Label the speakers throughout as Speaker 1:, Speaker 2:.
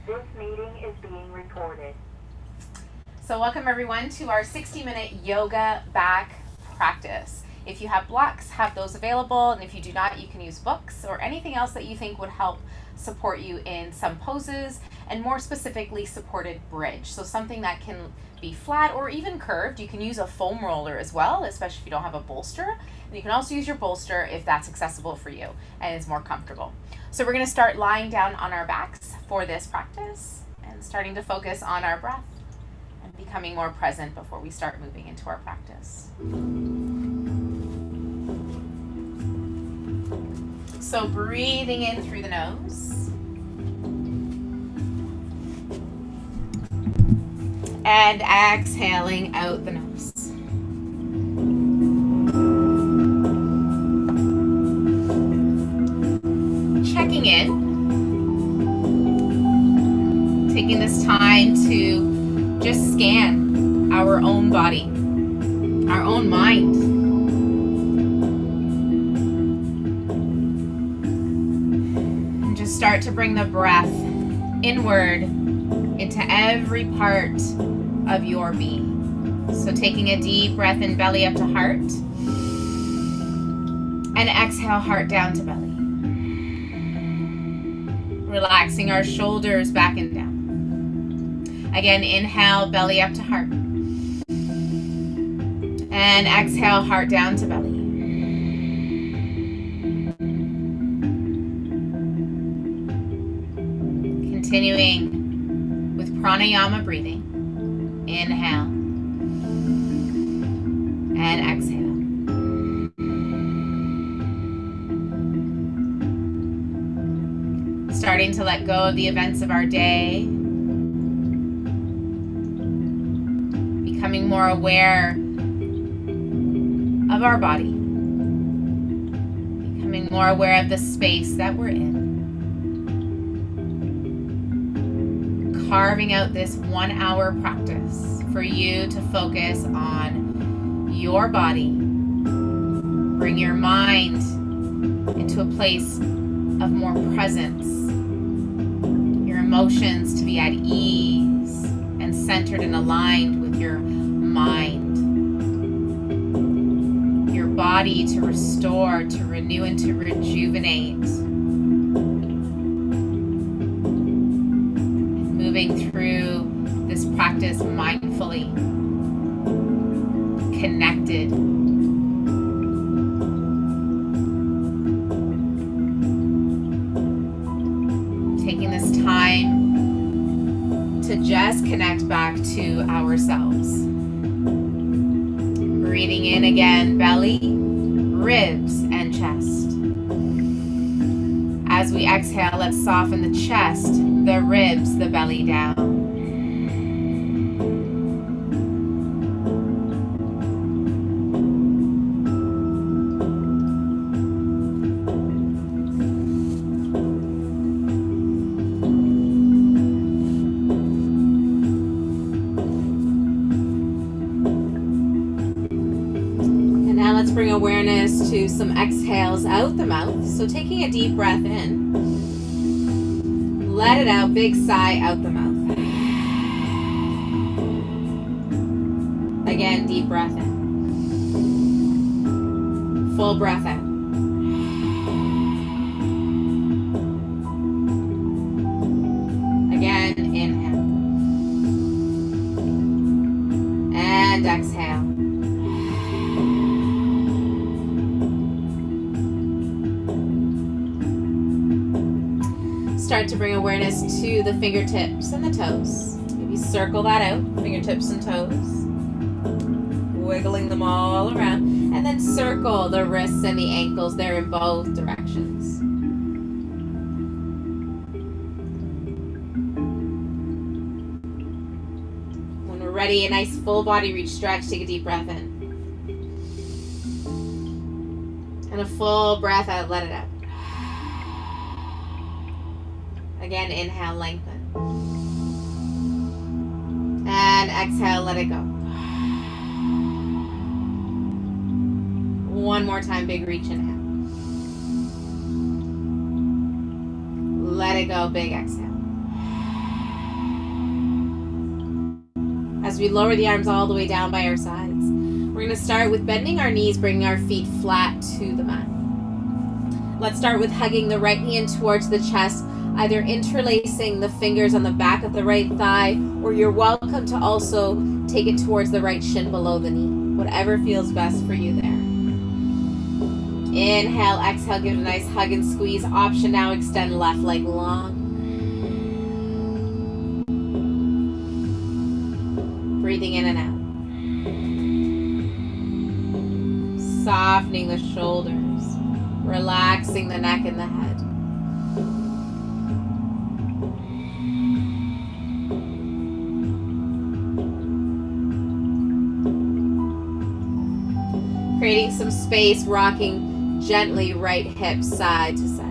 Speaker 1: This meeting is being recorded.
Speaker 2: So welcome everyone to our 60-minute yoga back practice. If you have blocks, have those available, and if you do not, you can use books or anything else that you think would help support you in some poses, and more specifically supported bridge. So something that can be flat or even curved. You can use a foam roller as well, especially if you don't have a bolster. And you can also use your bolster if that's accessible for you and is more comfortable. So we're going to start lying down on our backs for this practice and starting to focus on our breath and becoming more present before we start moving into our practice. So breathing in through the nose and exhaling out the nose. Checking in, taking this time to just scan our own body, our own mind. And just start to bring the breath inward into every part of your being. So taking a deep breath in, belly up to heart, and exhale, heart down to belly. Relaxing our shoulders back and down. Again, inhale, belly up to heart. And exhale, heart down to belly. Continuing with pranayama breathing. Inhale. And exhale. Starting to let go of the events of our day. Becoming more aware of our body. Becoming more aware of the space that we're in. Carving out this 1 hour practice for you to focus on your body. Bring your mind into a place of more presence. Your emotions to be at ease and centered and aligned with your mind. Your body to restore, to renew, and to rejuvenate. And moving through this practice mindfully, connected. Taking this time to just connect back to ourselves. Breathing in again, belly, ribs, and chest. As we exhale, let's soften the chest, the ribs, the belly down. Bring awareness to some exhales out the mouth. So taking a deep breath in, let it out, big sigh out the mouth. Again, deep breath in. Full breath out. Again, inhale. And exhale. Start to bring awareness to the fingertips and the toes. Maybe circle that out, fingertips and toes. Wiggling them all around. And then circle the wrists and the ankles. They're in both directions. When we're ready, a nice full body reach stretch. Take a deep breath in. And a full breath out, let it out. Again, inhale, lengthen. And exhale, let it go. One more time, big reach, inhale. Let it go, big exhale. As we lower the arms all the way down by our sides. We're going to start with bending our knees, bringing our feet flat to the mat. Let's start with hugging the right knee in towards the chest, either interlacing the fingers on the back of the right thigh, or you're welcome to also take it towards the right shin below the knee. Whatever feels best for you there. Inhale, exhale, give it a nice hug and squeeze. Option now, extend left leg long. Breathing in and out. Softening the shoulders, relaxing the neck and the head. Creating some space, rocking gently right hip side to side.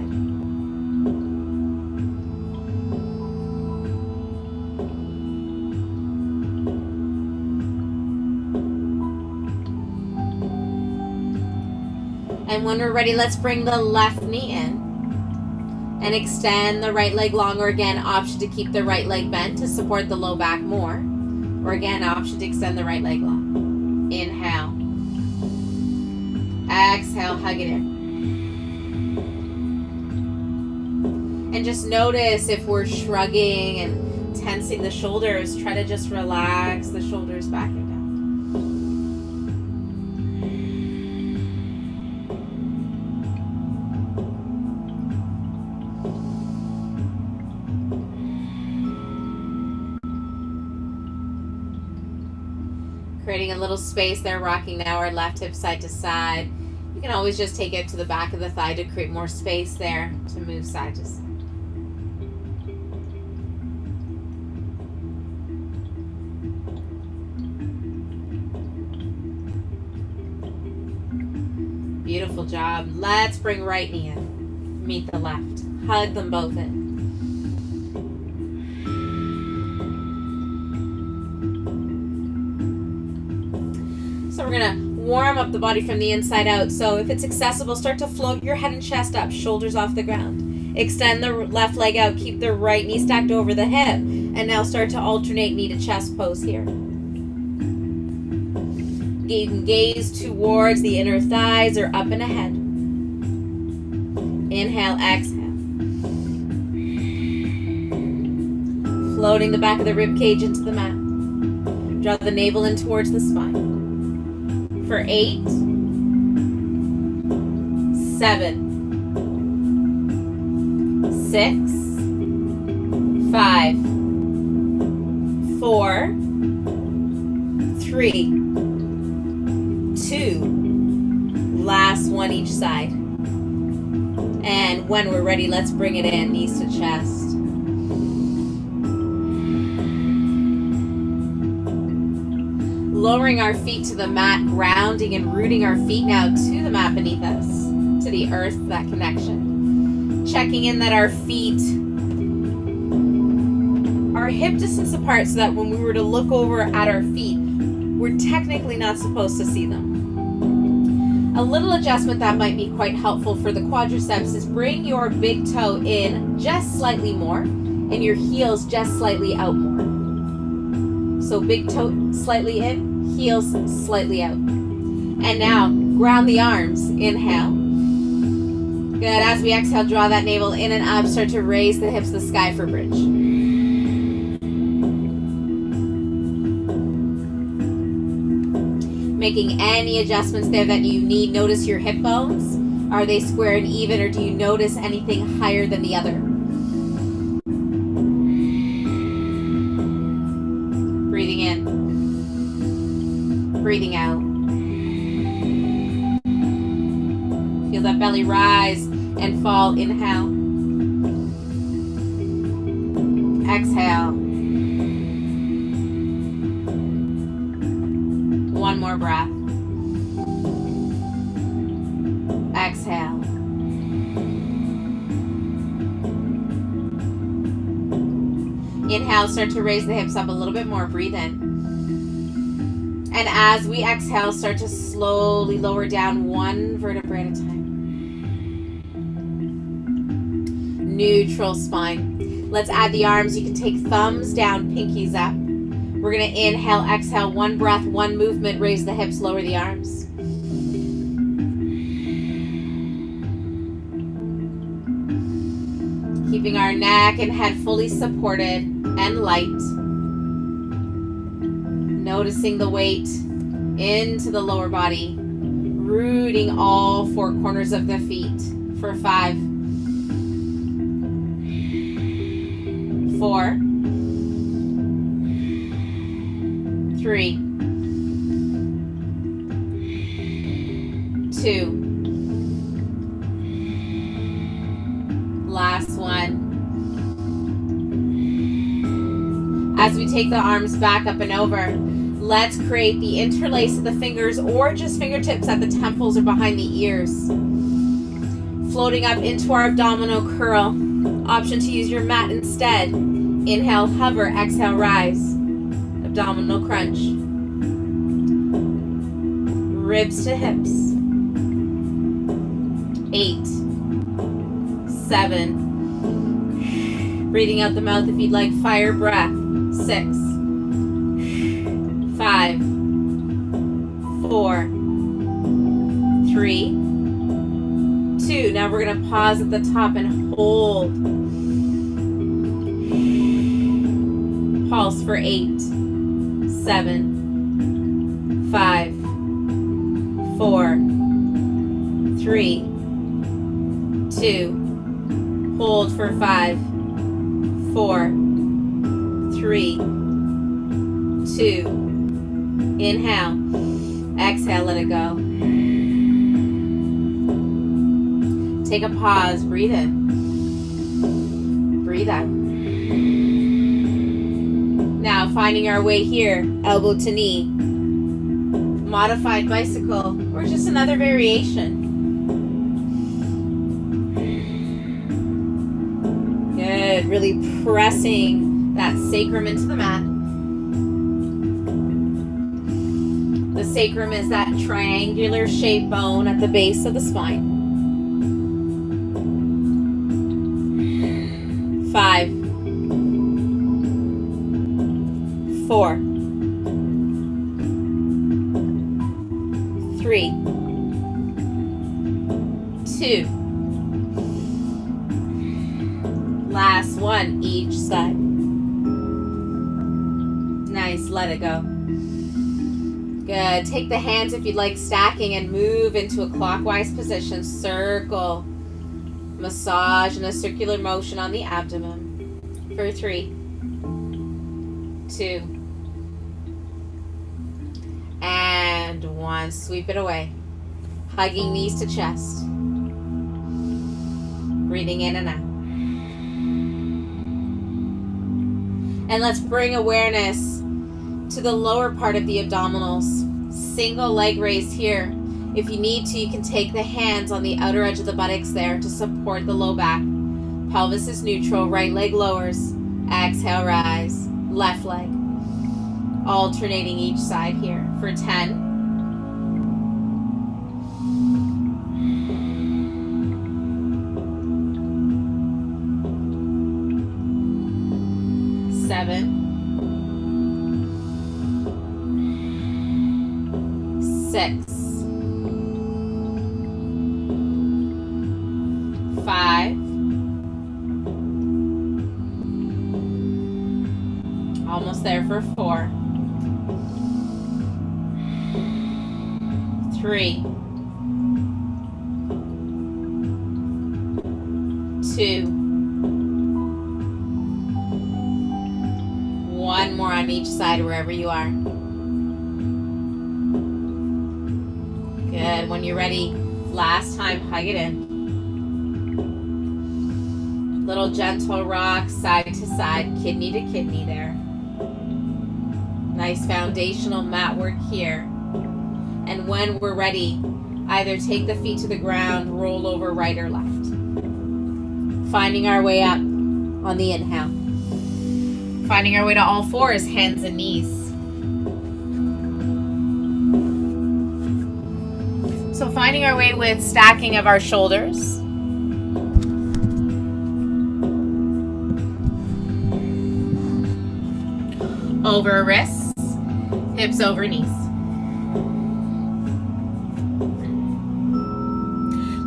Speaker 2: And when we're ready, let's bring the left knee in and extend the right leg long, or again, option to keep the right leg bent to support the low back more, or again, option to extend the right leg long. Inhale. Exhale, hug it in. And just notice if we're shrugging and tensing the shoulders, try to just relax the shoulders back and down. Creating a little space there, rocking now our left hip side to side. You can always just take it to the back of the thigh to create more space there to move side to side. Beautiful job. Let's bring right knee in. Meet the left. Hug them both in. So we're going to warm up the body from the inside out. So if it's accessible, start to float your head and chest up, shoulders off the ground. Extend the left leg out, keep the right knee stacked over the hip. And now start to alternate knee to chest pose here. You can gaze towards the inner thighs or up and ahead. Inhale, exhale. Floating the back of the rib cage into the mat. Draw the navel in towards the spine. For 8, 7, 6, 5, 4, 3, 2, last one each side. And when we're ready, let's bring it in, knees to chest. Lowering our feet to the mat, grounding and rooting our feet now to the mat beneath us, to the earth, that connection. Checking in that our feet are hip distance apart so that when we were to look over at our feet, we're technically not supposed to see them. A little adjustment that might be quite helpful for the quadriceps is bring your big toe in just slightly more and your heels just slightly out more. So big toe slightly in, heels slightly out. And now ground the arms. Inhale. Good. As we exhale, draw that navel in and up. Start to raise the hips to the sky for bridge. Making any adjustments there that you need. Notice your hip bones. Are they square and even, or do you notice anything higher than the other? Breathing in. Breathing out. Feel that belly rise and fall. Inhale. Exhale. One more breath. Exhale. Inhale, start to raise the hips up a little bit more. Breathe in. And as we exhale, start to slowly lower down one vertebrae at a time. Neutral spine. Let's add the arms. You can take thumbs down, pinkies up. We're going to inhale, exhale, one breath, one movement, raise the hips, lower the arms. Keeping our neck and head fully supported and light. Noticing the weight into the lower body, rooting all four corners of the feet for 5, 4, 3, 2, last one. As we take the arms back up and over, let's create the interlace of the fingers or just fingertips at the temples or behind the ears. Floating up into our abdominal curl. Option to use your mat instead. Inhale, hover, exhale, rise. Abdominal crunch. Ribs to hips. 8, 7. Breathing out the mouth if you'd like. Fire breath. 6, 5, 4, 3, 2. Now we're going to pause at the top and hold. Pulse for 8, 7, 5, 4, 3, 2. Hold for 5, 4, 3, 2. Inhale. Exhale, let it go. Take a pause. Breathe in. Breathe out. Now, finding our way here, elbow to knee. Modified bicycle, or just another variation. Good. Really pressing that sacrum into the mat. The sacrum is that triangular shaped bone at the base of the spine. 5, 4, 3, 2. Last one, each side. Nice, let it go. Good. Take the hands if you'd like stacking and move into a clockwise position. Circle. Massage in a circular motion on the abdomen. For 3, 2, and 1. Sweep it away. Hugging knees to chest. Breathing in and out. And let's bring awareness to the lower part of the abdominals. Single leg raise here. If you need to, you can take the hands on the outer edge of the buttocks there to support the low back. Pelvis is neutral, right leg lowers. Exhale, rise. Left leg. Alternating each side here for 10. 7, 6, 5, almost there for 4, 3, 2, 1 more on each side wherever you are. Good. When you're ready, last time, hug it in. Little gentle rock side to side, kidney to kidney there. Nice foundational mat work here. And when we're ready, either take the feet to the ground, roll over right or left. Finding our way up on the inhale. Finding our way to all fours, hands and knees. So finding our way with stacking of our shoulders. over wrists, hips over knees.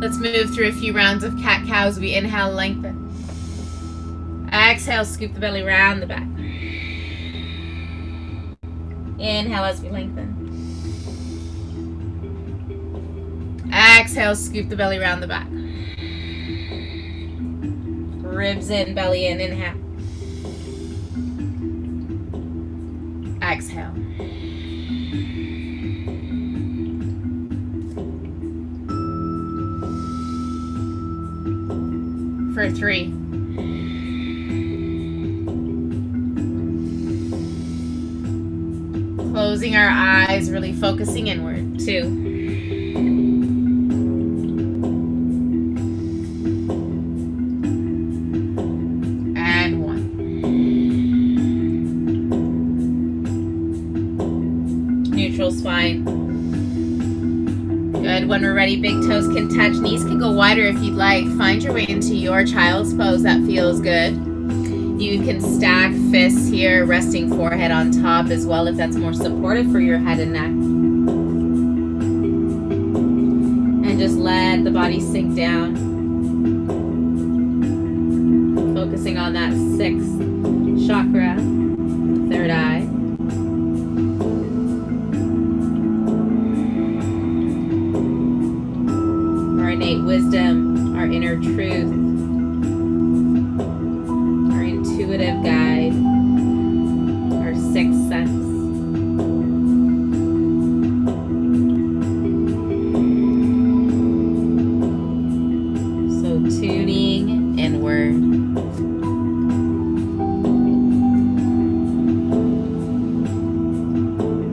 Speaker 2: Let's move through a few rounds of cat-cow as we inhale, lengthen. Exhale, scoop the belly round the back. Inhale as we lengthen. Exhale, scoop the belly round the back. Ribs in, belly in, inhale. Exhale. For 3. Closing our eyes, really focusing inward. 2. And 1. Neutral spine. Good. When we're ready, big toes can touch. Knees can go wider if you'd like. Find your way into your child's pose. That feels good. You can stack fists here, resting forehead on top as well if that's more supportive for your head and neck. And just let the body sink down. Focusing on that 6th chakra, 3rd eye. Our innate wisdom, our inner truth. Intuitive guide, our 6th sense. So tuning inward.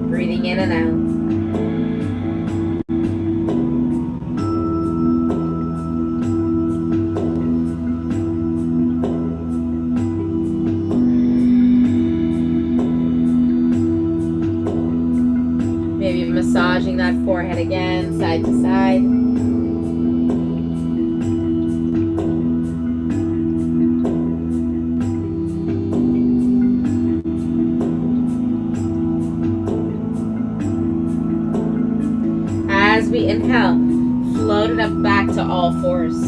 Speaker 2: Breathing in and out. Massaging that forehead again, side to side. As we inhale, float it up back to all 4s.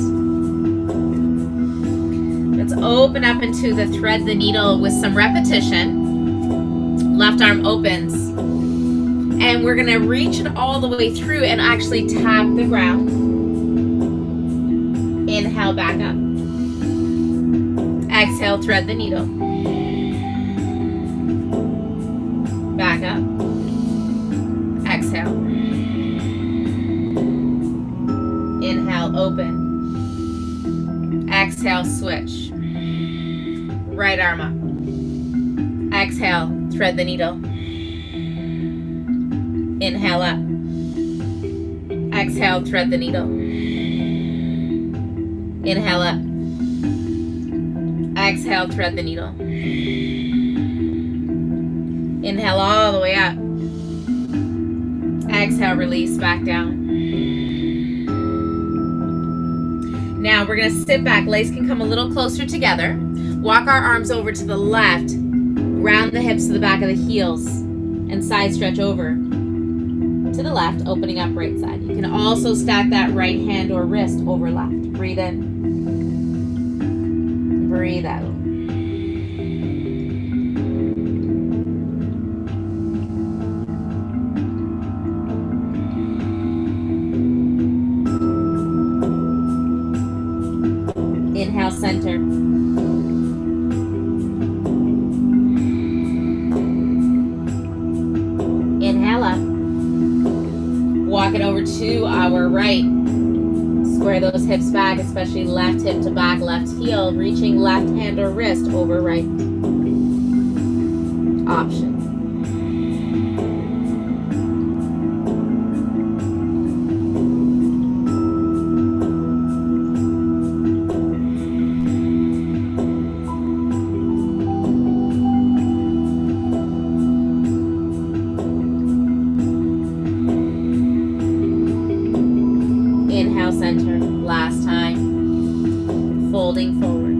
Speaker 2: Let's open up into the thread the needle with some repetition. Left arm opens. And we're going to reach it all the way through and actually tap the ground. Inhale, back up. Exhale, thread the needle. Back up. Exhale. Inhale, open. Exhale, switch. Right arm up. Exhale, thread the needle. Inhale up. Exhale, thread the needle. Inhale up. Exhale, thread the needle. Inhale all the way up. Exhale, release back down. Now we're going to sit back. Legs can come a little closer together. Walk our arms over to the left. Round the hips to the back of the heels. And side stretch over to the left, opening up right side. You can also stack that right hand or wrist over left. Breathe in. Breathe out. Inhale, center. Inhale up. Walk it over to our right. Square those hips back, especially left hip to back, left heel, reaching left hand or wrist over right. Option. Inhale, center. Last time. Folding forward.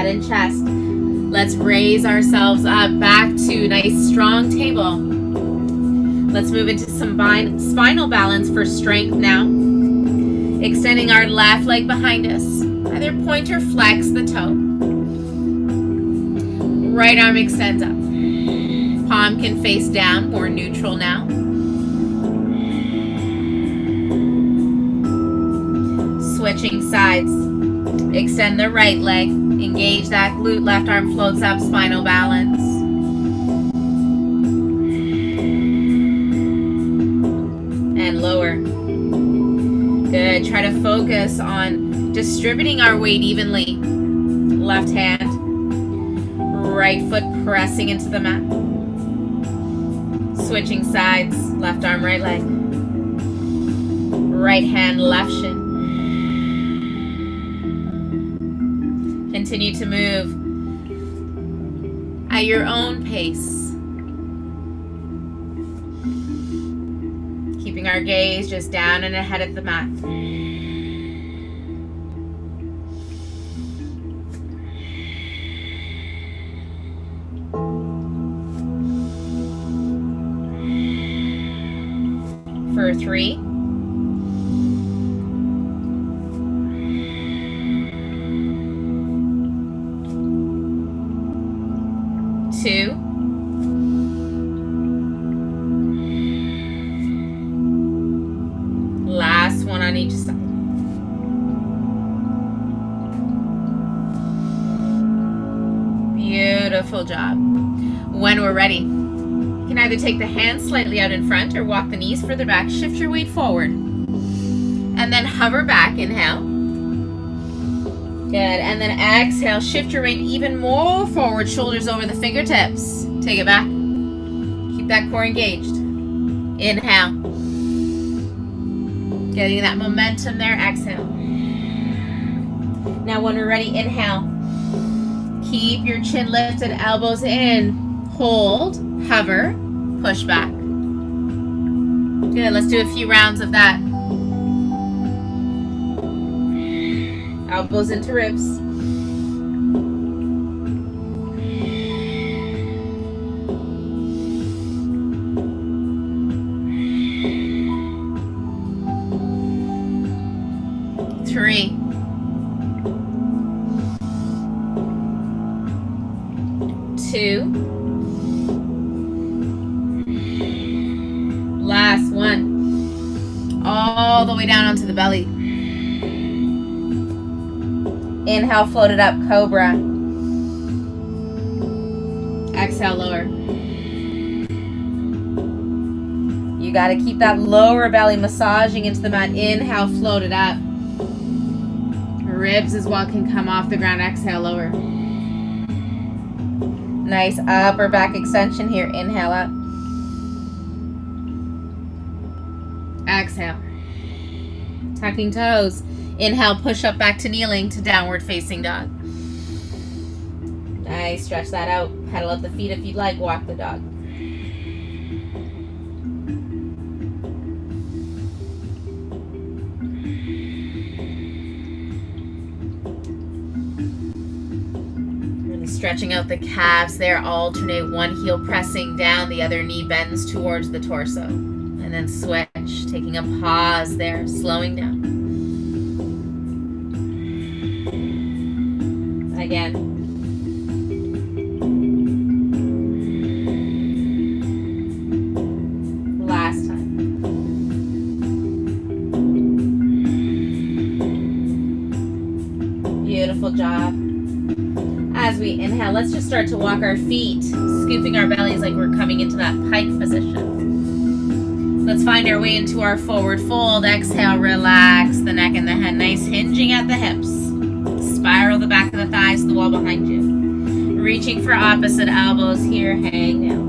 Speaker 2: head and chest. Let's raise ourselves up back to nice strong table. Let's move into some spinal balance for strength now. Extending our left leg behind us. Either point or flex the toe. Right arm extends up. Palm can face down, more neutral now. Switching sides. Extend the right leg. Engage that glute. Left arm floats up, spinal balance. And lower. Good. Try to focus on distributing our weight evenly. Left hand. Right foot pressing into the mat. Switching sides. Left arm, right leg. Right hand, left shin. Continue to move at your own pace. Keeping our gaze just down and ahead of the mat. For 3. 2. Last one on each side. Beautiful job. When we're ready, you can either take the hands slightly out in front or walk the knees further back. Shift your weight forward. And then hover back. Inhale. Good. And then exhale. Shift your weight even more forward. Shoulders over the fingertips. Take it back. Keep that core engaged. Inhale. Getting that momentum there. Exhale. Now when we're ready, inhale. Keep your chin lifted, elbows in. Hold. Hover. Push back. Good. Let's do a few rounds of that. Elbows into ribs. Three. 2. Last one. All the way down onto the belly. Inhale, float it up, Cobra. Exhale, lower. You got to keep that lower belly massaging into the mat. Inhale, float it up. Ribs as well can come off the ground. Exhale, lower. Nice upper back extension here. Inhale up. Exhale. Tucking toes. Inhale, push up back to kneeling to downward facing dog. Nice, stretch that out. Pedal up the feet if you'd like, walk the dog. Really stretching out the calves there. Alternate, one heel pressing down, the other knee bends towards the torso. And then switch, taking a pause there, slowing down. Again. Last time. Beautiful job. As we inhale, let's just start to walk our feet, scooping our bellies like we're coming into that pike position. Let's find our way into our forward fold. Exhale, relax the neck and the head. Nice hinging at the hips. Spiral the back of the thighs to the wall behind you. Reaching for opposite elbows here. Hang down.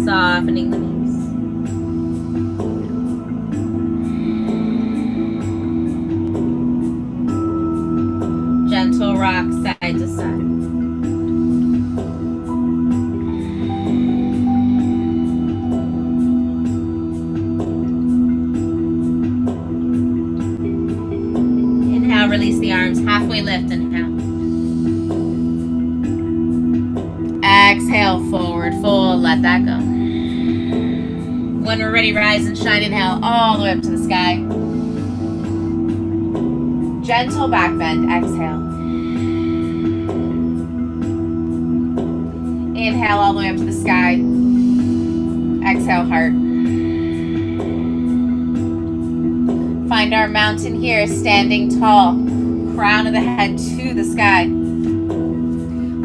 Speaker 2: Softening the knees. Gentle rock side to side. release the arms. Halfway lift, inhale. Exhale, forward fold, let that go. When we're ready, rise and shine, inhale all the way up to the sky. Gentle back bend, exhale. Inhale all the way up to the sky. Exhale, heart. Find our mountain here, standing tall. Crown of the head to the sky.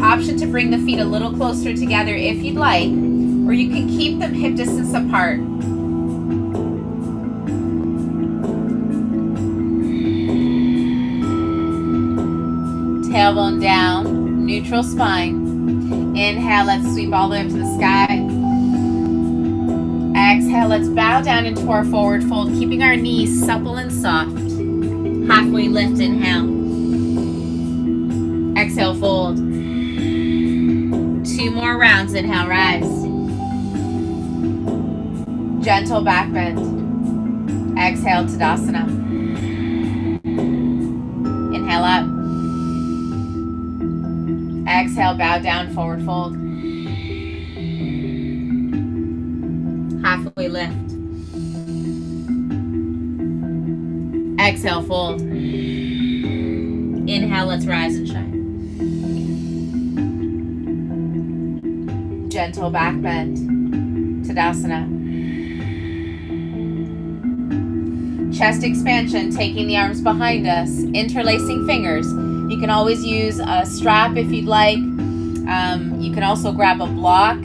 Speaker 2: Option to bring the feet a little closer together if you'd like, or you can keep them hip distance apart. Tailbone down, neutral spine. Inhale, let's sweep all the way up to the sky. Exhale, let's bow down into our forward fold, keeping our knees supple and soft. Halfway lift, inhale. Exhale, fold. 2 more rounds, inhale, rise. Gentle back bend. Exhale, Tadasana. Inhale up. Exhale, bow down, forward fold. Halfway lift. Exhale, fold. Inhale, let's rise and shine. Gentle back bend. Tadasana. Chest expansion, taking the arms behind us, interlacing fingers. You can always use a strap if you'd like. You can also grab a block.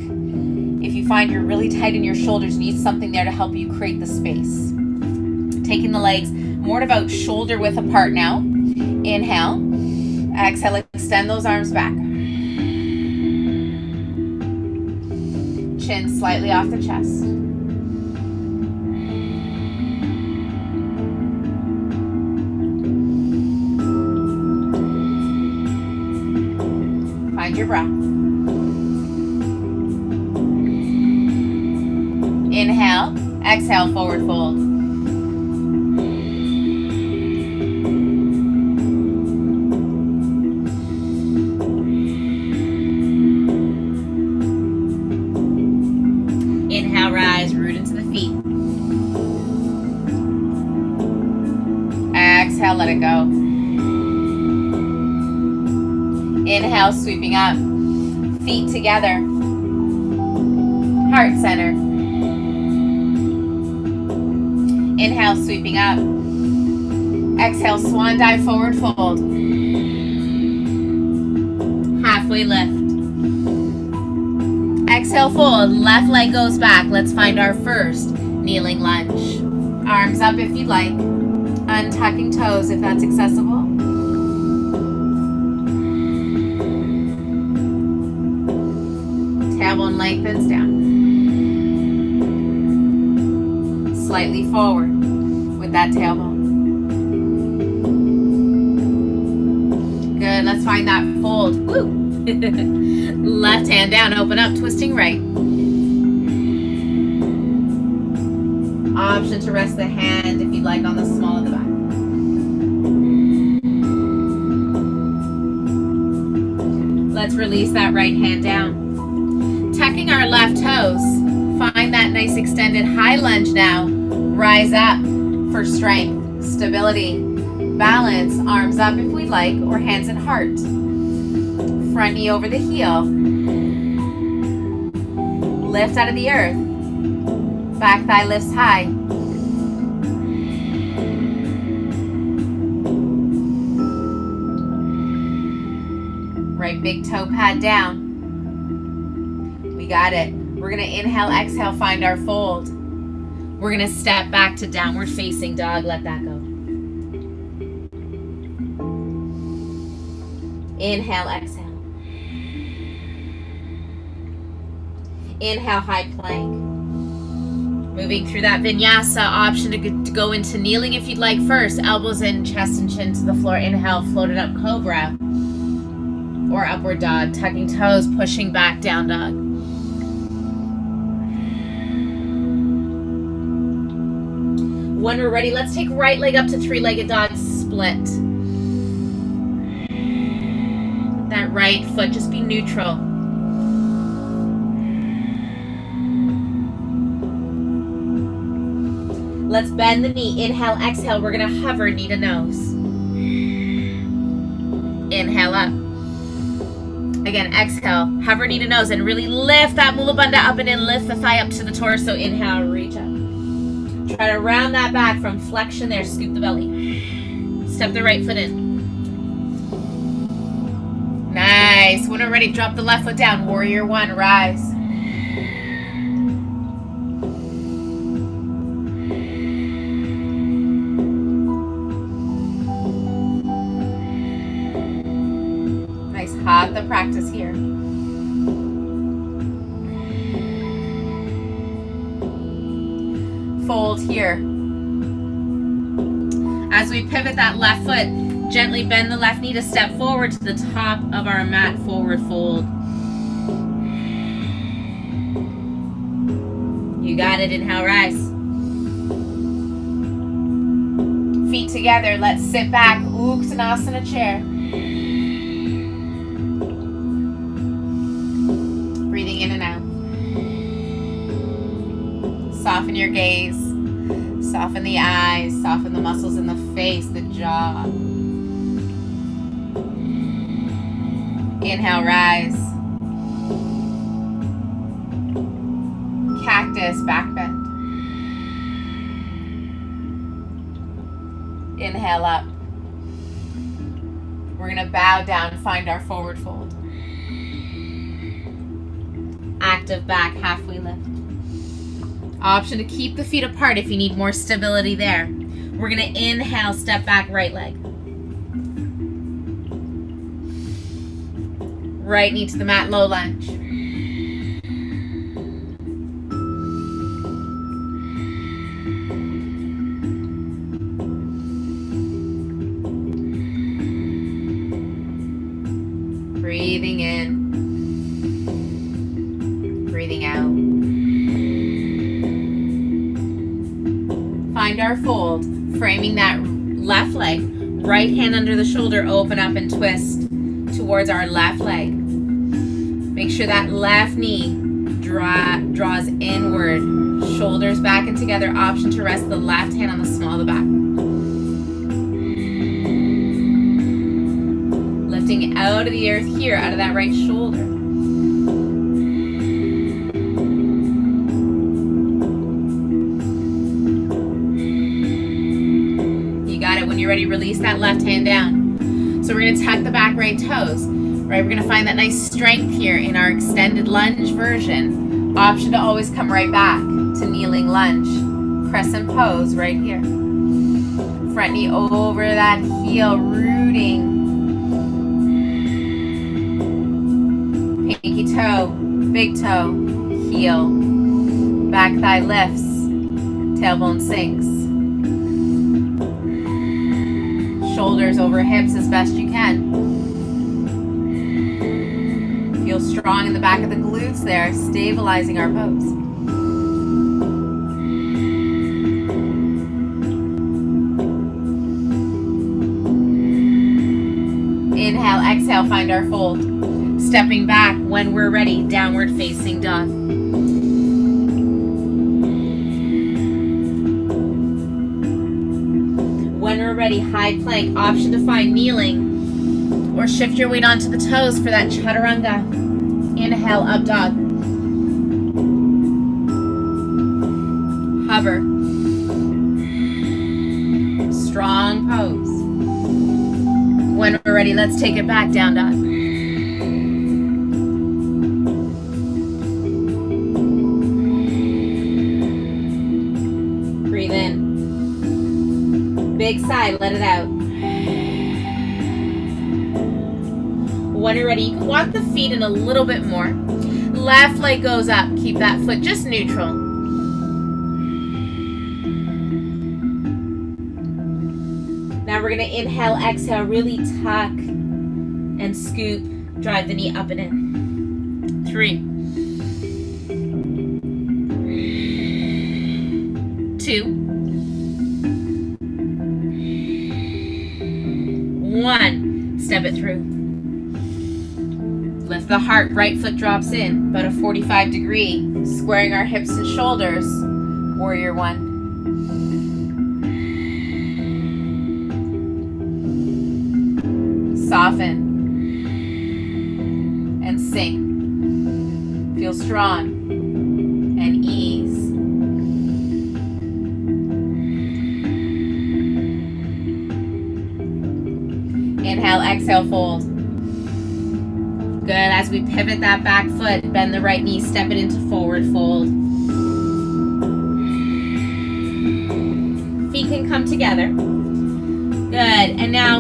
Speaker 2: If you find you're really tight in your shoulders, you need something there to help you create the space. Taking the legs more about shoulder width apart now. Inhale. Exhale, extend those arms back. Chin slightly off the chest. Find your breath. Inhale, exhale, forward fold. Inhale, rise, root into the feet. Exhale, let it go. Inhale, sweeping up. Feet together. Heart center. Inhale, sweeping up. Exhale, swan dive, forward fold. Halfway lift. Exhale, fold. Left leg goes back. Let's find our first kneeling lunge. Arms up if you'd like. Untucking toes if that's accessible. Tailbone lengthens down. Slightly forward with that tailbone. Good, let's find that fold. Woo! Left hand down, open up, twisting right. Option to rest the hand if you'd like on the small of the back. Let's release that right hand down. Tucking our left toes, find that nice extended high lunge now. Rise up for strength, stability, balance, arms up if we'd like, or hands at heart. Front knee over the heel. Lift out of the earth. Back thigh lifts high. Right big toe pad down. We got it. We're gonna inhale, exhale, find our fold. We're gonna step back to downward facing dog, let that go. Inhale, exhale. Inhale, high plank. Moving through that vinyasa, option to go into kneeling if you'd like first. Elbows in, chest and chin to the floor. Inhale, floated up cobra. Or upward dog, tucking toes, pushing back, down dog. When we're ready, let's take right leg up to three-legged dog split. That right foot, just be neutral. Let's bend the knee. Inhale, exhale. We're going to hover knee to nose. Inhale up. Again, exhale. Hover knee to nose and really lift that mula bandha up and in. Lift the thigh up to the torso. Inhale, reach up. Try to round that back from flexion there. Scoop the belly. Step the right foot in. Nice. When we're ready, drop the left foot down. Warrior one, rise. Nice. Hatha practice here. Fold here. As we pivot that left foot, gently bend the left knee to step forward to the top of our mat, forward fold. You got it, inhale, rise. Feet together, let's sit back, Gonasana chair. Breathing in and out. Soften your gaze, soften the eyes, soften the muscles in the face, the jaw. Inhale, rise. Cactus, back bend. Inhale up. We're going to bow down, find our forward fold. Active back, halfway lift. Option to keep the feet apart if you need more stability there. We're going to inhale, step back, right leg. Right knee to the mat, low lunge. Breathing in, breathing out. Find our fold, framing that left leg. Right hand under the shoulder, open up and twist towards our left leg. Make sure that left knee draws inward, shoulders back and together. Option to rest the left hand on the small of the back. Lifting out of the earth here, out of that right shoulder. You got it. When you're ready, release that left hand down. So we're going to tuck the back right toes. Right, we're going to find that nice strength here in our extended lunge version. Option to always come right back to kneeling lunge. Crescent pose right here. Front knee over that heel, rooting. Pinky toe, big toe, heel. Back thigh lifts, tailbone sinks. Shoulders over hips as best you can. Feel strong in the back of the glutes there, stabilizing our pose. Inhale, exhale, find our fold. Stepping back when we're ready, downward facing dog. When we're ready, high plank. Option to find kneeling or shift your weight onto the toes for that chaturanga. Inhale, up dog. Hover. Strong pose. When we're ready, let's take it back, down dog. Breathe in. Big sigh, let it out. When you're ready, you can walk the feet in a little bit more. Left leg goes up. Keep that foot just neutral. Now we're going to inhale, exhale, really tuck and scoop. Drive the knee up and in. 3, 2, 1. Step it through. the heart, right foot drops in, about a 45 degree, squaring our hips and shoulders, warrior one. Soften and sink. Feel strong and ease. Inhale, exhale, fold. Good. As we pivot that back foot, bend the right knee, step it into forward fold. Feet can come together. Good. And now,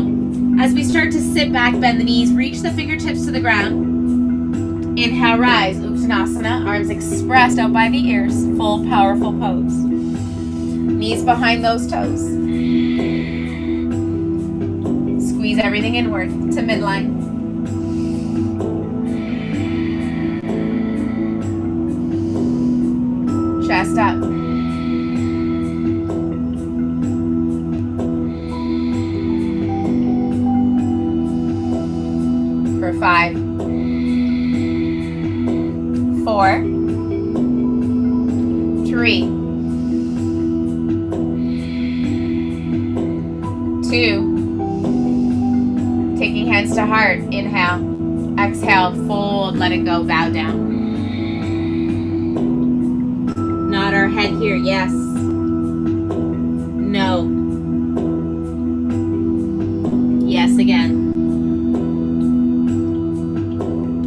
Speaker 2: as we start to sit back, bend the knees, reach the fingertips to the ground. Inhale, rise, Uttanasana, arms expressed out by the ears, full powerful pose. Knees behind those toes. Squeeze everything inward to midline. Chest up. For 5, 4, 3, 2, taking hands to heart, inhale, exhale, fold, let it go, bow down. Nod our head here, yes, no, yes again.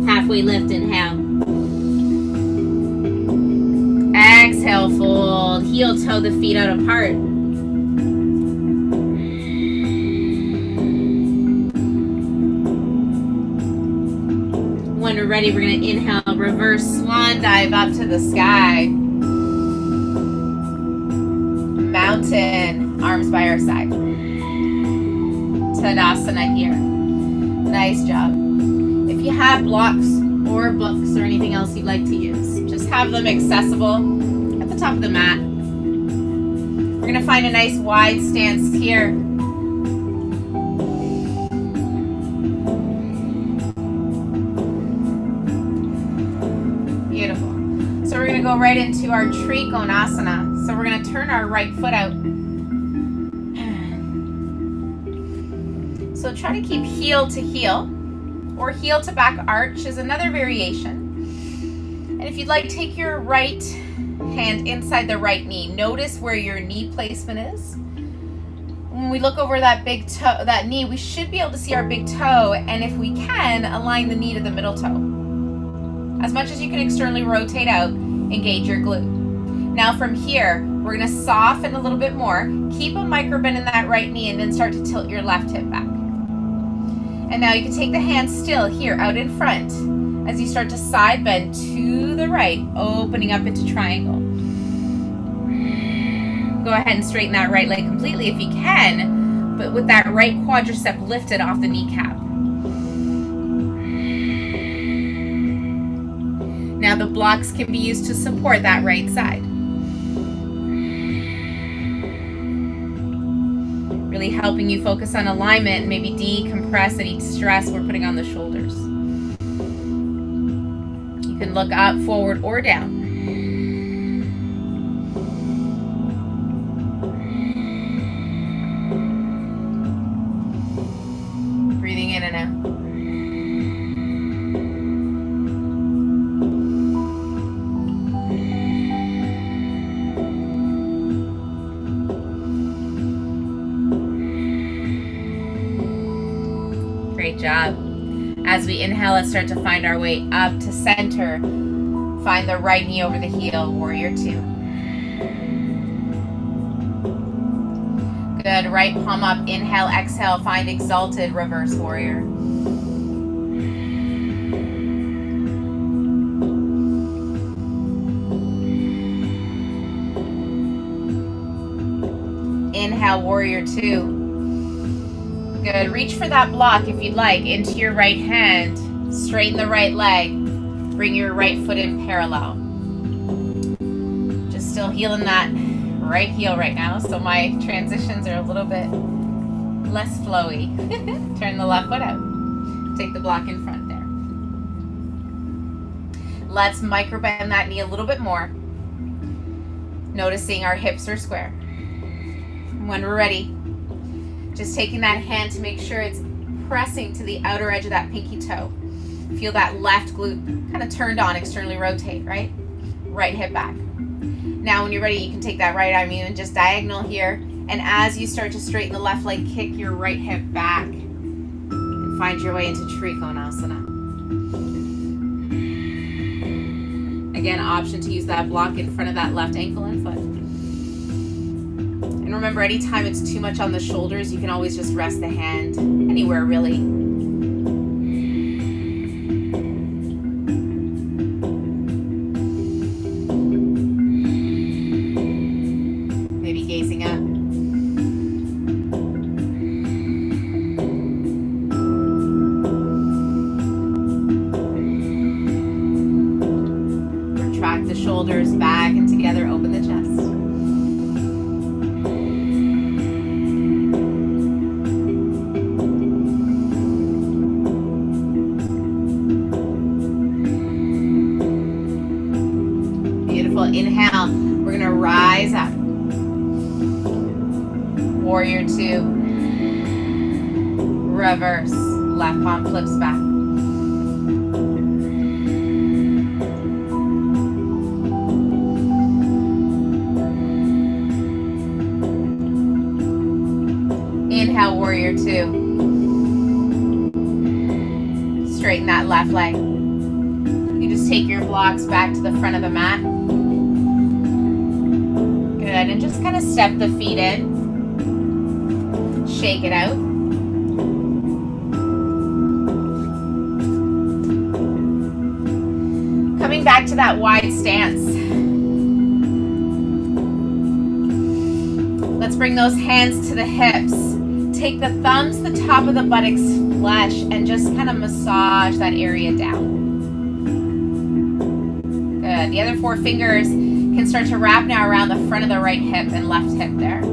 Speaker 2: Halfway lift, inhale. Exhale, fold. Heel toe the feet out apart. When we're ready, we're going to inhale, reverse swan dive up to the sky. Mountain, arms by our side. Tadasana here. Nice job. If you have blocks or books or anything else you'd like to use, just have them accessible at the top of the mat. We're going to find a nice wide stance here. Beautiful. So we're going to go right into our Triconasana. So we're going to turn our right foot out. So try to keep heel to heel, or heel to back arch is another variation. And if you'd like, take your right hand inside the right knee. Notice where your knee placement is. When we look over that big toe, that knee, we should be able to see our big toe, and if we can, align the knee to the middle toe. As much as you can externally rotate out, engage your glute. Now from here, we're going to soften a little bit more. Keep a micro bend in that right knee and then start to tilt your left hip back. And now you can take the hands still here out in front as you start to side bend to the right, opening up into triangle. Go ahead and straighten that right leg completely if you can, but with that right quadricep lifted off the kneecap. Now the blocks can be used to support that right side. Really helping you focus on alignment and maybe decompress any stress we're putting on the shoulders. You can look up, forward, or down. Breathing in and out. Great job. As we inhale, let's start to find our way up to center. Find the right knee over the heel, warrior two. Good, right palm up, inhale, exhale, find exalted, reverse warrior. Inhale, warrior two. Good. Reach for that block if you'd like into your right hand. Straighten the right leg. Bring your right foot in parallel. Just still healing that right heel right now, so my transitions are a little bit less flowy. Turn the left foot out. Take the block in front there. Let's micro bend that knee a little bit more. Noticing our hips are square. When we're ready, just taking that hand to make sure it's pressing to the outer edge of that pinky toe. Feel that left glute kind of turned on, externally rotate, right? Right hip back. Now when you're ready, you can take that right arm even just diagonal here. And as you start to straighten the left leg, kick your right hip back and find your way into Triconasana. Again, option to use that block in front of that left ankle and foot. And remember, anytime it's too much on the shoulders, you can always just rest the hand anywhere really. Maybe gazing up. Retract the shoulders back and together, open the chest. Inhale, we're going to rise up. Warrior two. Reverse. Left palm flips back. Inhale, warrior two. Straighten that left leg. You just take your blocks back to the front of the mat. Good, and just kind of step the feet in. Shake it out. Coming back to that wide stance. Let's bring those hands to the hips. Take the thumbs to the top of the buttocks flesh and just kind of massage that area down. Good. The other four fingers can start to wrap now around the front of the right hip and left hip there.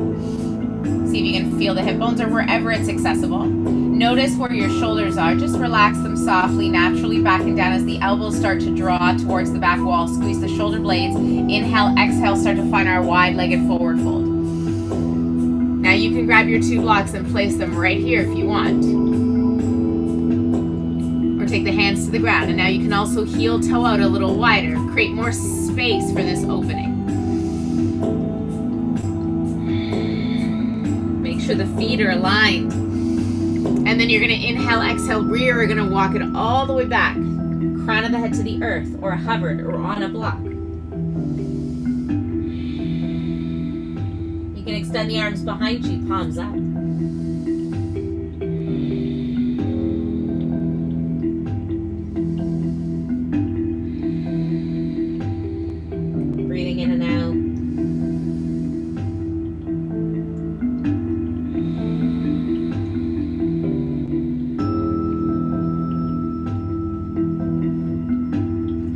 Speaker 2: See if you can feel the hip bones or wherever it's accessible. Notice where your shoulders are. Just relax them softly, naturally back and down as the elbows start to draw towards the back wall. Squeeze the shoulder blades. Inhale, exhale, start to find our wide-legged forward fold. Now you can grab your two blocks and place them right here if you want. Or take the hands to the ground. And now you can also heel toe out a little wider. Create more space for this opening. Make sure the feet are aligned. And then you're going to inhale, exhale, rear. We're going to walk it all the way back. Crown of the head to the earth or hovered or on a block. You can extend the arms behind you, palms up. Breathing in and out.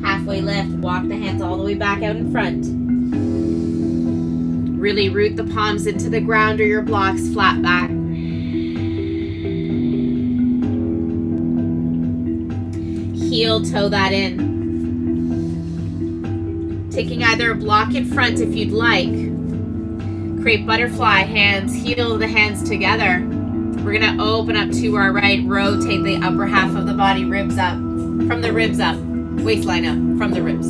Speaker 2: Halfway lift, walk the hands all the way back out in front. Really root the palms into the ground or your blocks flat back. Heel toe that in. Taking either a block in front if you'd like. Create butterfly, hands, heel the hands together. We're going to open up to our right, rotate the upper half of the body, ribs up. From the ribs up, waistline up, from the ribs.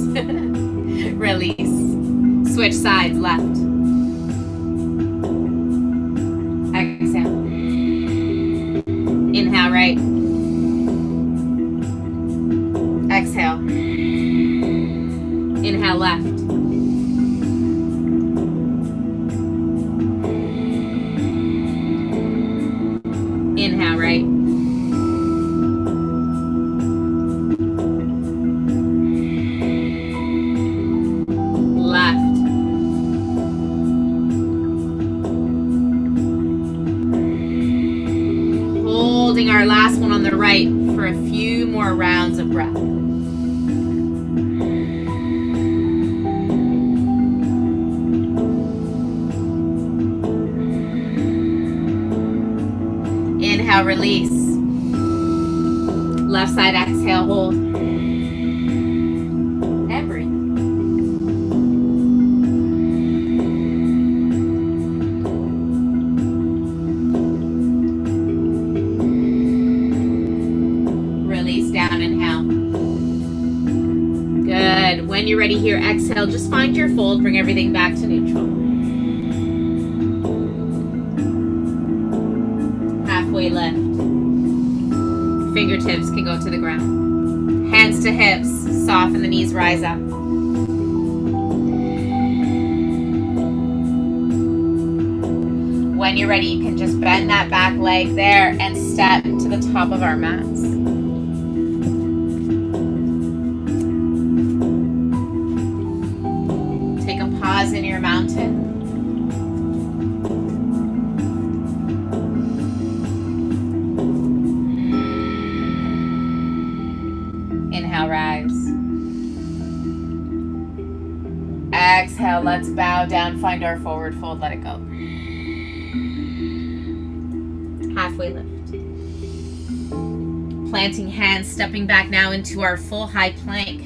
Speaker 2: Release. Switch sides, left. Exhale. Inhale, right. Exhale. Inhale, left. Inhale, right. Left. Holding our last one on the right for a few more rounds of breath. Inhale, release. Left side, exhale, hold. when you're ready here, exhale, just find your fold, bring everything back to neutral. Halfway lift. Fingertips can go to the ground. Hands to hips, soften the knees, rise up. When you're ready, you can just bend that back leg there and step to the top of our mats. Take a pause in your mountain. Inhale, rise. Exhale, let's bow down, find our forward fold, let it go. Halfway lift. Planting hands, stepping back now into our full high plank.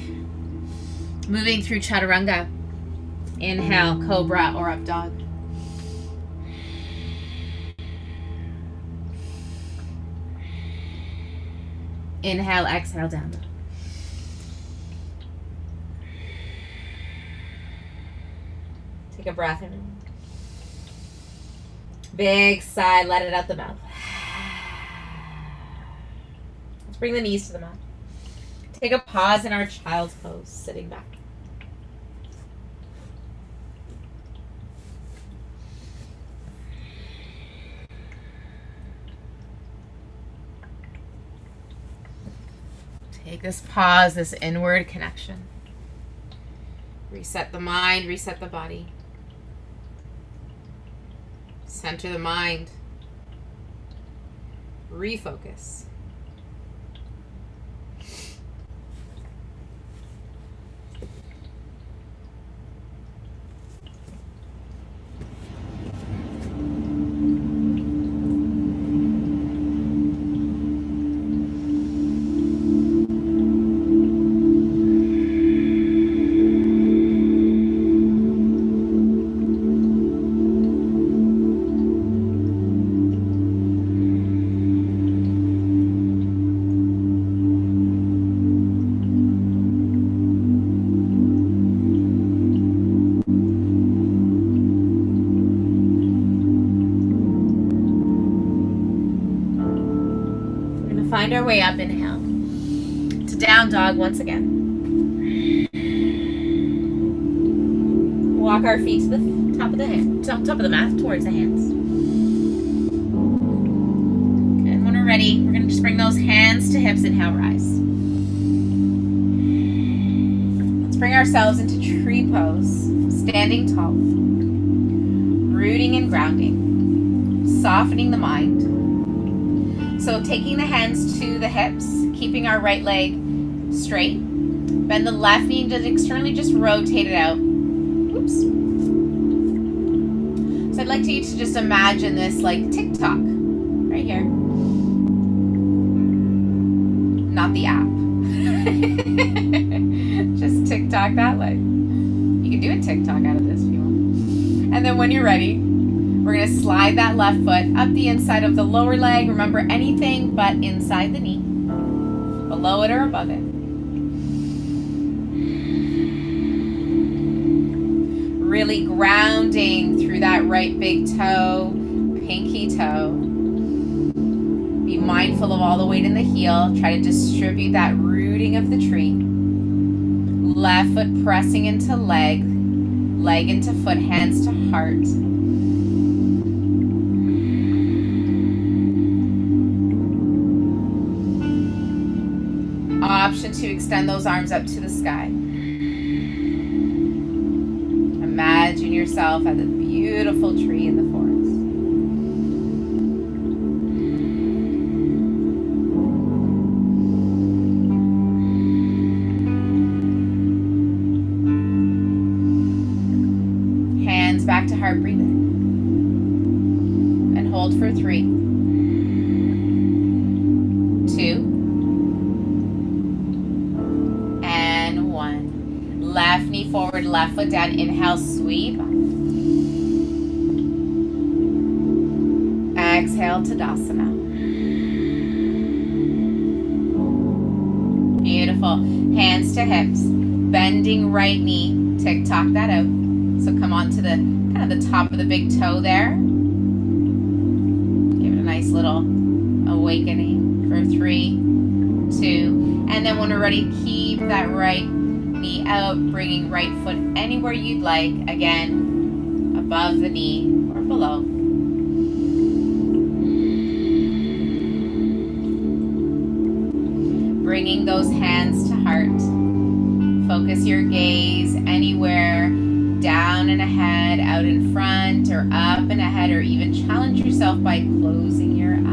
Speaker 2: Moving through chaturanga. Inhale, cobra or up dog. Inhale, exhale, down dog. Take a breath in. Big sigh, let it out the mouth. Let's bring the knees to the mat. Take a pause in our child's pose, sitting back. Take this pause, this inward connection. Reset the mind, reset the body. Center the mind. Refocus. Find our way up, inhale, to down dog once again. Walk our feet to the top of the mat, towards the hands. Okay, and when we're ready, we're going to just bring those hands to hips, inhale, rise. Let's bring ourselves into tree pose, standing tall, rooting and grounding, softening the mind. So taking the hands to the hips, keeping our right leg straight. Bend the left knee and just externally just rotate it out. Oops. So I'd like you to just imagine this like TikTok right here. Not the app. Just TikTok that leg. You can do a TikTok out of this if you want. And then when you're ready, we're going to slide that left foot up the inside of the lower leg. Remember, anything but inside the knee. Below it or above it. Really grounding through that right big toe, pinky toe. Be mindful of all the weight in the heel. Try to distribute that rooting of the tree. Left foot pressing into leg. Leg into foot, hands to heart. Option to extend those arms up to the sky. Imagine yourself as a beautiful tree in the forest. Hands back to heart, breathe in. And hold for 3, 2, left knee forward, left foot down. Inhale, sweep. Exhale, Tadasana. Beautiful. Hands to hips. bending right knee, tick-tock that out. So come on to the kind of the top of the big toe there. Give it a nice little awakening for 3, 2, and then when we're ready, keep that right knee out, bringing right foot anywhere you'd like, again, above the knee or below. Bringing those hands to heart. Focus your gaze anywhere, down and ahead, out in front, or up and ahead, or even challenge yourself by closing your eyes.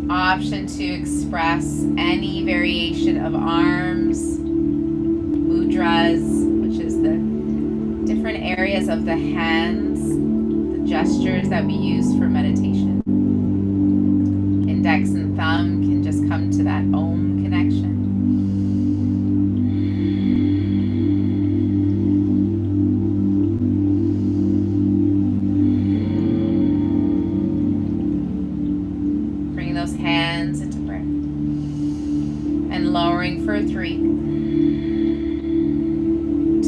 Speaker 2: Option to express any variation of arms, mudras, which is the different areas of the hands, the gestures that we use for meditation. Index and thumb can just come to that Om connection. Bringing those hands into prayer. And lowering for 3,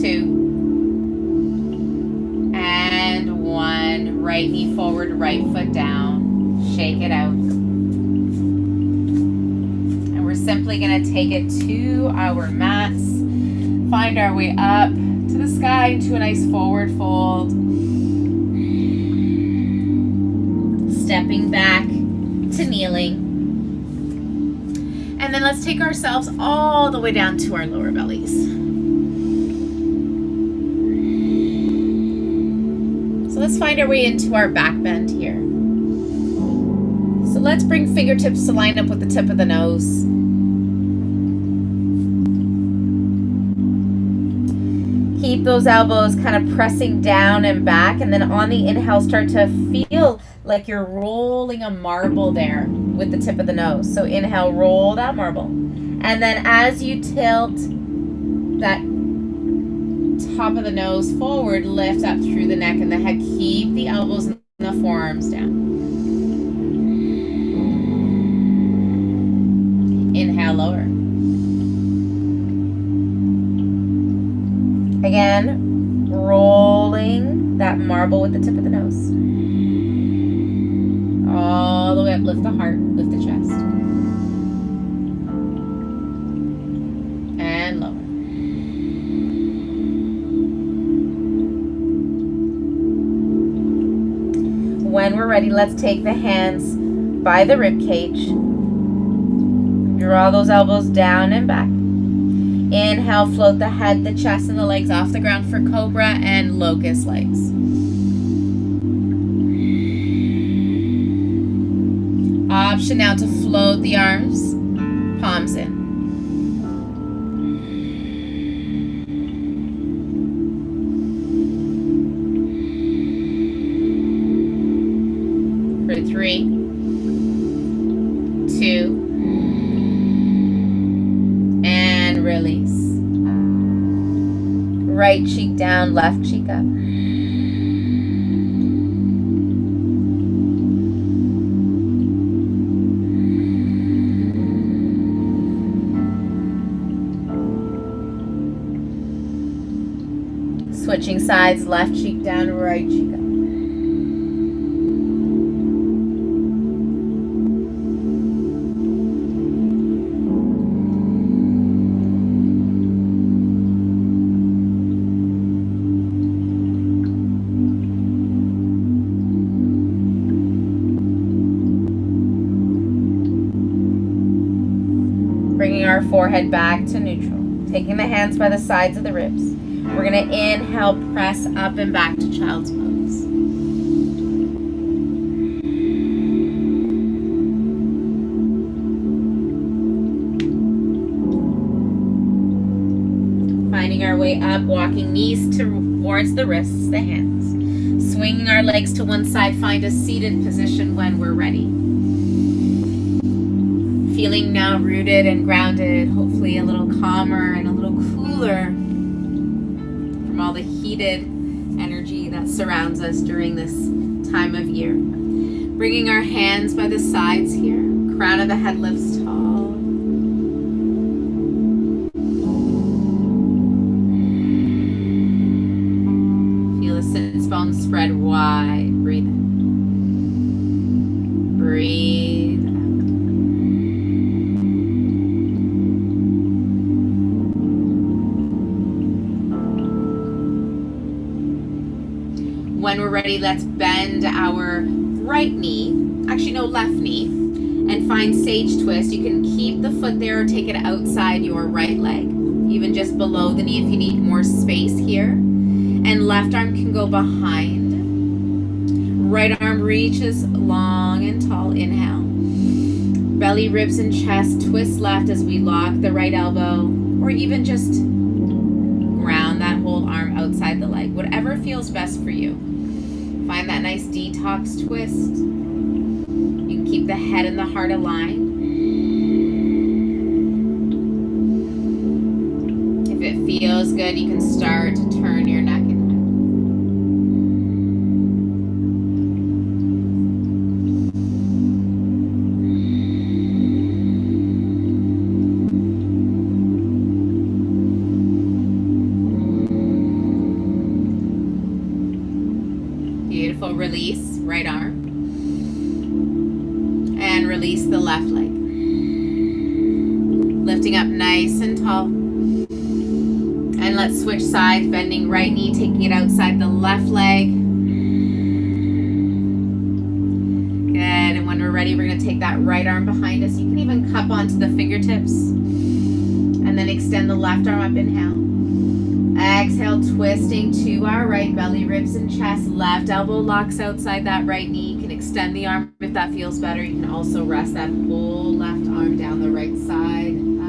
Speaker 2: 2, and 1. Right knee forward, right foot down. Shake it out. Simply going to take it to our mats, find our way up to the sky into a nice forward fold, stepping back to kneeling, and then let's take ourselves all the way down to our lower bellies. So let's find our way into our back bend here. So let's bring fingertips to line up with the tip of the nose. Keep those elbows kind of pressing down and back, and then on the inhale, start to feel like you're rolling a marble there with the tip of the nose. So inhale, roll that marble. And then as you tilt that top of the nose forward, lift up through the neck and the head. Keep the elbows and the forearms down. Inhale, lower. Again, rolling that marble with the tip of the nose. All the way up, lift the heart, lift the chest. And lower. When we're ready, let's take the hands by the rib cage. Draw those elbows down and back. Inhale, float the head, the chest, and the legs off the ground for Cobra and locust legs. Option now to float the arms, palms in. For 3, 2, release. Right cheek down, left cheek up. Switching sides, left cheek down, right cheek up. Bringing our forehead back to neutral. Taking the hands by the sides of the ribs. We're going to inhale, press up and back to child's pose. Finding our way up, walking knees towards the wrists, the hands. Swinging our legs to one side, find a seated position when we're ready. Feeling now rooted and grounded, hopefully a little calmer and a little cooler from all the heated energy that surrounds us during this time of year. Bringing our hands by the sides here. Crown of the head lifts tall. Feel the sits bones spread wide. Breathe in. Breathe out. When we're ready, let's bend our right knee, actually no, left knee, and find sage twist. You can keep the foot there or take it outside your right leg, even just below the knee if you need more space here. And left arm can go behind. Right arm reaches long and tall. Inhale. Belly, ribs, and chest twist left as we lock the right elbow, or even just ground that whole arm outside the leg. Whatever feels best for you. Find that nice detox twist. You can keep the head and the heart aligned. If it feels good, you can start to turn your neck and head. Beautiful. Release right arm. And release the left leg. Lifting up nice and tall. And let's switch sides, bending right knee, taking it outside the left leg. Good. And when we're ready, we're going to take that right arm behind us. You can even cup onto the fingertips. And then extend the left arm up. Inhale. Exhale, twisting to our right, belly, ribs, and chest. Left elbow locks outside that right knee. You can extend the arm if that feels better. You can also rest that whole left arm down the right side of the leg.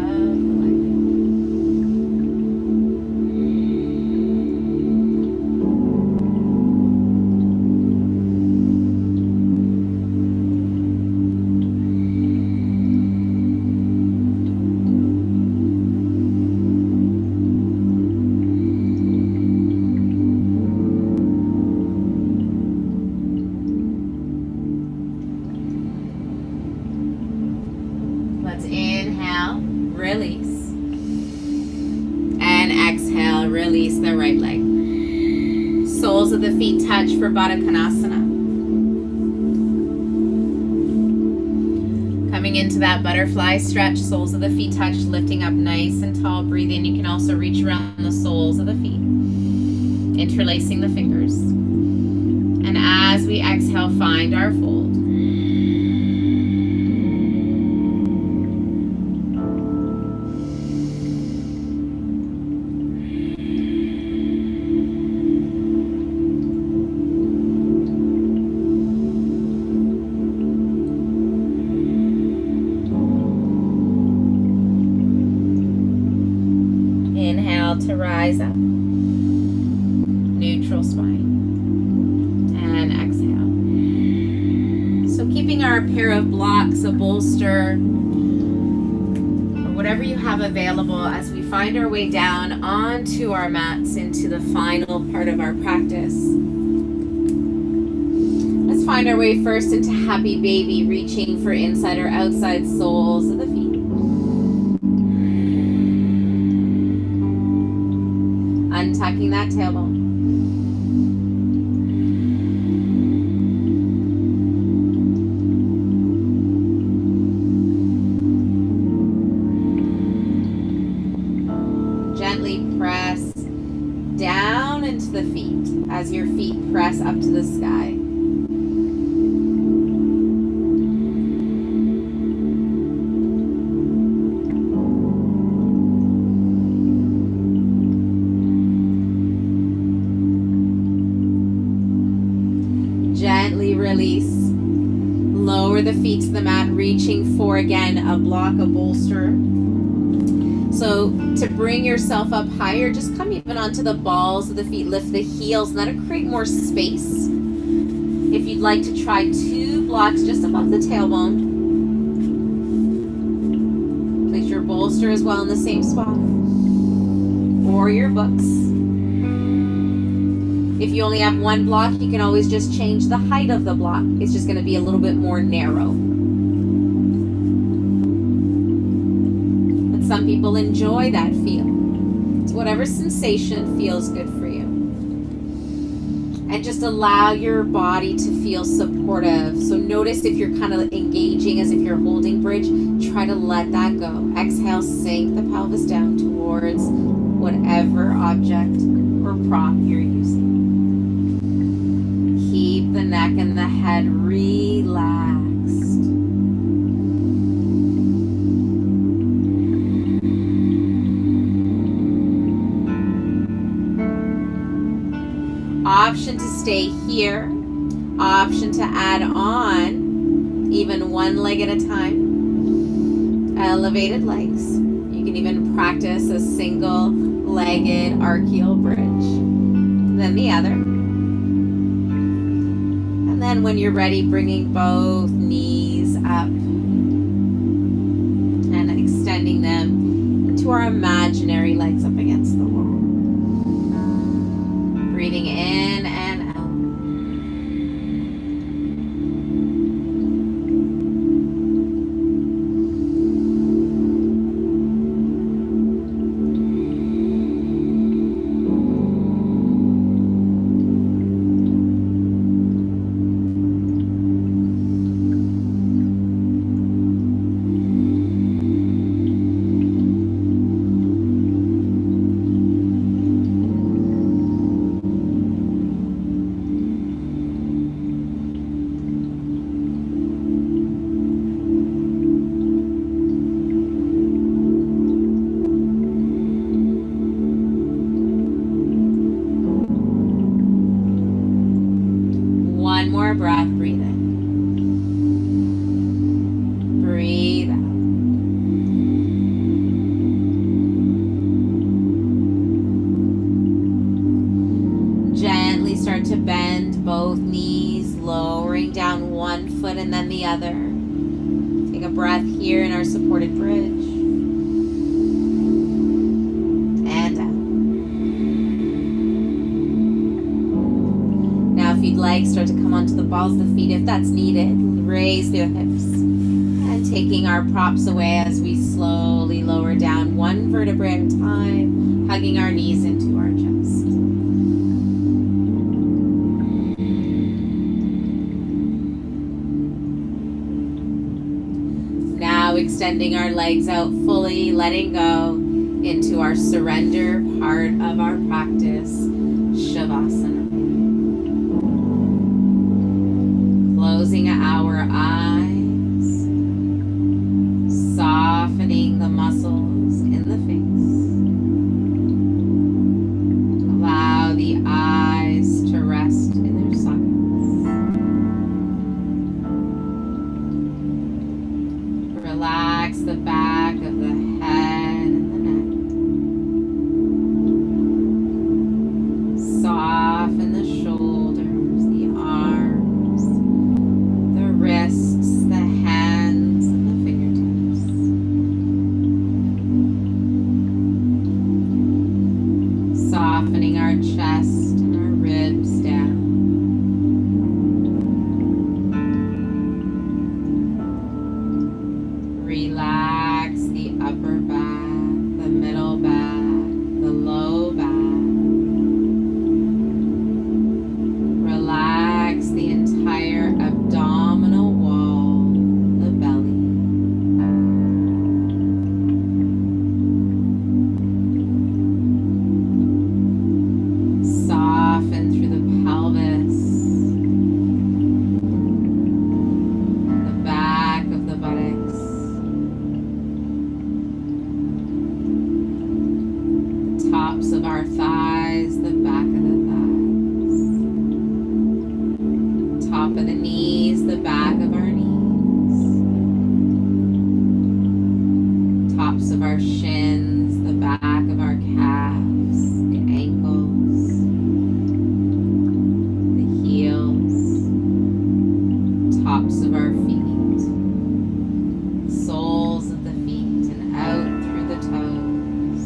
Speaker 2: Let's inhale, release, and exhale, release the right leg. Soles of the feet touch for Badakanasana. Coming into that butterfly stretch, soles of the feet touch, lifting up nice and tall. Breathe in. You can also reach around the soles of the feet, interlacing the fingers. And as we exhale, find our fold. Inhale to rise up, neutral spine, and exhale. So keeping our pair of blocks, a bolster, or whatever you have available as we find our way down onto our mats into the final part of our practice. Let's find our way first into Happy Baby, reaching for inside or outside soles of the feet. Untucking that tailbone. Gently press down into the feet as your feet press up to the sky. Gently release. Lower the feet to the mat, reaching for, again, a block, a bolster. So to bring yourself up higher, just come even onto the balls of the feet, lift the heels, and that'll create more space. If you'd like to try 2 blocks just above the tailbone. Place your bolster as well in the same spot. Or your books. If you only have one block, you can always just change the height of the block. It's just going to be a little bit more narrow. But some people enjoy that feel. It's whatever sensation feels good for you. And just allow your body to feel supportive. So notice if you're kind of engaging as if you're holding bridge, try to let that go. Exhale, sink the pelvis down towards whatever object or prop you're using. Keep the neck and the head relaxed. Option to stay here, option to add on even one leg at a time, elevated legs. You can even practice a single-legged archeal bridge, then the other. And then when you're ready, bringing both knees up and extending them into our imaginary legs up against the wall. Breathing in and out. One more breath, breathe in. Breathe out. Gently start to bend both knees, lowering down one foot and then the other. Take a breath here in our supported bridge. And out. Now if you'd like, start to come onto the balls of the feet if that's needed. Raise the hips. And taking our props away as we slowly lower down one vertebrae at a time, hugging our knees into our chest. Now extending our legs out fully, letting go into our surrender part of our practice, Shavasana. Closing our eyes, softening the muscles in the face. Allow the eyes to rest in their sockets. Relax the back of the head and the neck. Soften the shoulders, the arms, the wrists, the hands, and the fingertips. Softening our chest and our ribs down. Relax the upper back, the middle back, the low back. Relax the entire abdominal wall, the belly. Soften through the pelvis, the back of the buttocks, the tops of our thighs, the back of the thighs, top of the knees, the back of our knees, tops of our shins, the back of our calves, the ankles, the heels, tops of our feet, soles of the feet, and out through the toes.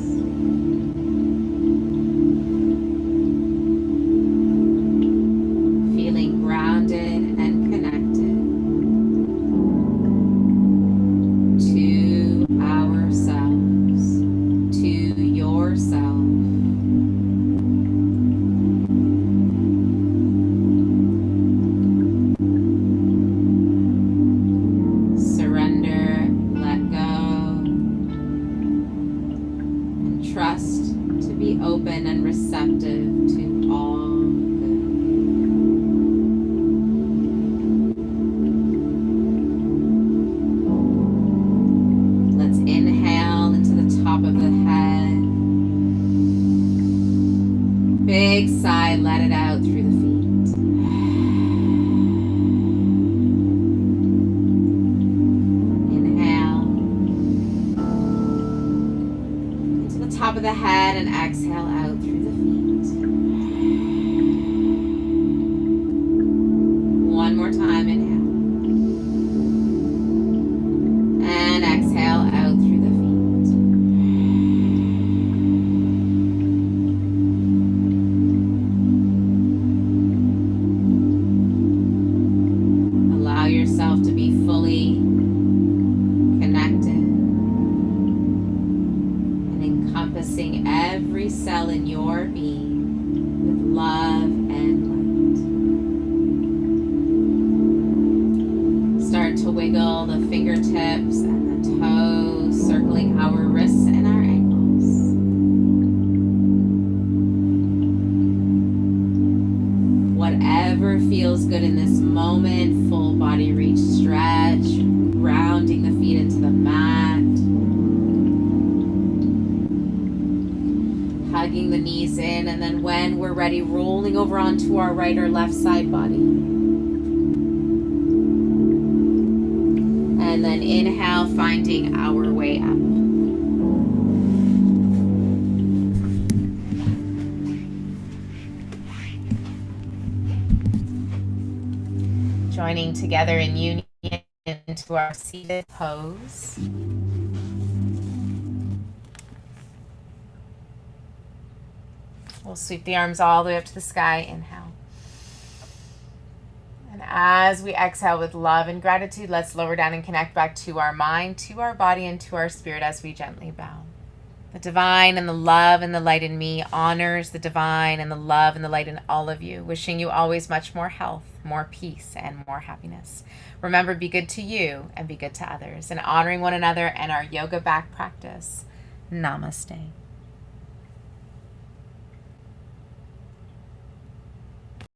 Speaker 2: sigh, let it out through the feet. Inhale into the top of the head and exhale out through the feet. One more time, inhale. And exhale out through the feet. Allow yourself to be fully connected and encompassing every cell in your being with love and light. Start to wiggle the fingertips and the toes, circling our wrists and our ankles. Whatever feels good in this moment, full body reach stretch, grounding the feet into the mat. Hugging the knees in, and then when we're ready, rolling over onto our right or left side body. And then inhale, finding our way up. Joining together in union into our seated pose. We'll sweep the arms all the way up to the sky. Inhale. And as we exhale with love and gratitude, let's lower down and connect back to our mind, to our body, and to our spirit as we gently bow. The divine and the love and the light in me honors the divine and the love and the light in all of you, wishing you always much more health, more peace, and more happiness. Remember, be good to you and be good to others, and honoring one another and our yoga back practice. Namaste.